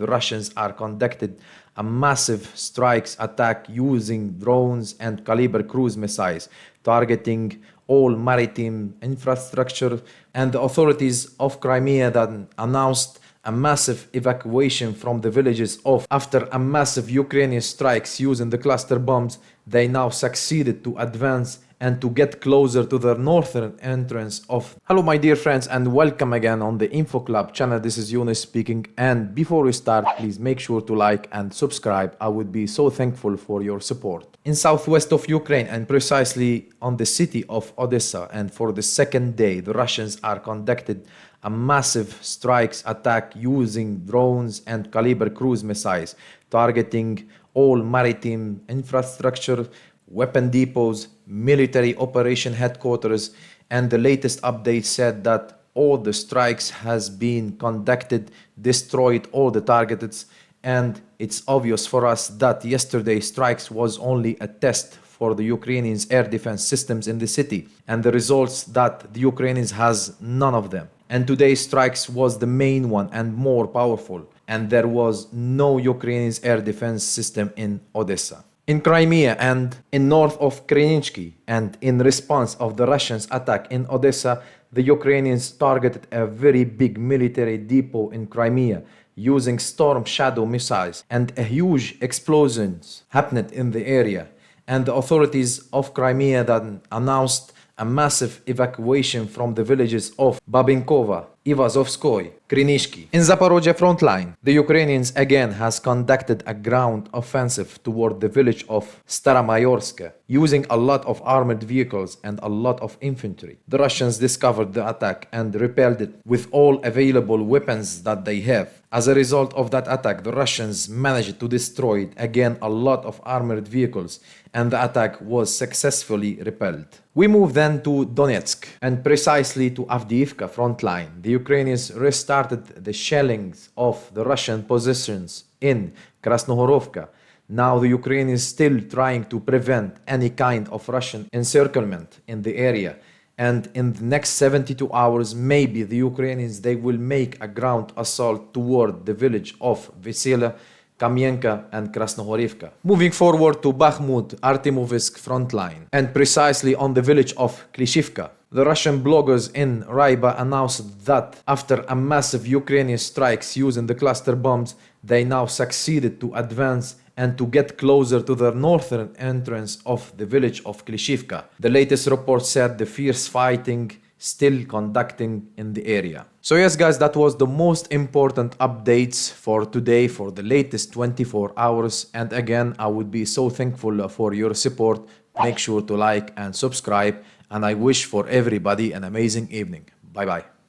The Russians are conducted a massive strikes attack using drones and caliber cruise missiles, targeting all maritime infrastructure, and the authorities of Crimea that announced a massive evacuation from the villages of after a massive Ukrainian strikes using the cluster bombs. They now succeeded to advance and to get closer to the northern entrance of. Hello my dear friends and welcome again on the Info Club channel. This is Younes speaking, and before we start, please make sure to like and subscribe. I would be so thankful for your support. In southwest of Ukraine, and precisely on the city of Odessa, and for the second day, the Russians are conducted a massive strikes attack using drones and caliber cruise missiles, targeting all maritime infrastructure, weapon depots, military operation headquarters, and the latest update said that all the strikes has been conducted, destroyed all the targets, and it's obvious for us that yesterday's strikes was only a test for the Ukrainians' air defense systems in the city, and the results that the Ukrainians has none of them. And today's strikes was the main one and more powerful, and there was no Ukrainian air defense system in Odessa. In Crimea and in north of Krynitsky, and in response of the Russians' attack in Odessa, the Ukrainians targeted a very big military depot in Crimea using Storm Shadow missiles, and a huge explosions happened in the area, and the authorities of Crimea that announced a massive evacuation from the villages of Babinkova, Ivazovskoy, Krynitsky. In Zaporozhye front line, the Ukrainians again has conducted a ground offensive toward the village of Staromayorsk, using a lot of armored vehicles and a lot of infantry. The Russians discovered the attack and repelled it with all available weapons that they have. As a result of that attack, the Russians managed to destroy again a lot of armored vehicles, and the attack was successfully repelled. We move then to Donetsk, and precisely to Avdiivka front line. The Ukrainians restarted the shellings of the Russian positions in Krasnohorovka. Now the Ukrainians still trying to prevent any kind of Russian encirclement in the area. And in the next 72 hours, maybe the Ukrainians, they will make a ground assault toward the village of Vesela, Kamienka and Krasnohorivka. Moving forward to Bakhmut, Artemovsk front line, and precisely on the village of Klishivka. The Russian bloggers in Raiba announced that after a massive Ukrainian strikes using the cluster bombs, they now succeeded to advance and to get closer to the northern entrance of the village of Klishivka. The latest report said the fierce fighting still conducting in the area. So yes guys, that was the most important updates for today, for the latest 24 hours. And again, I would be so thankful for your support. Make sure to like and subscribe, and I wish for everybody an amazing evening. Bye bye.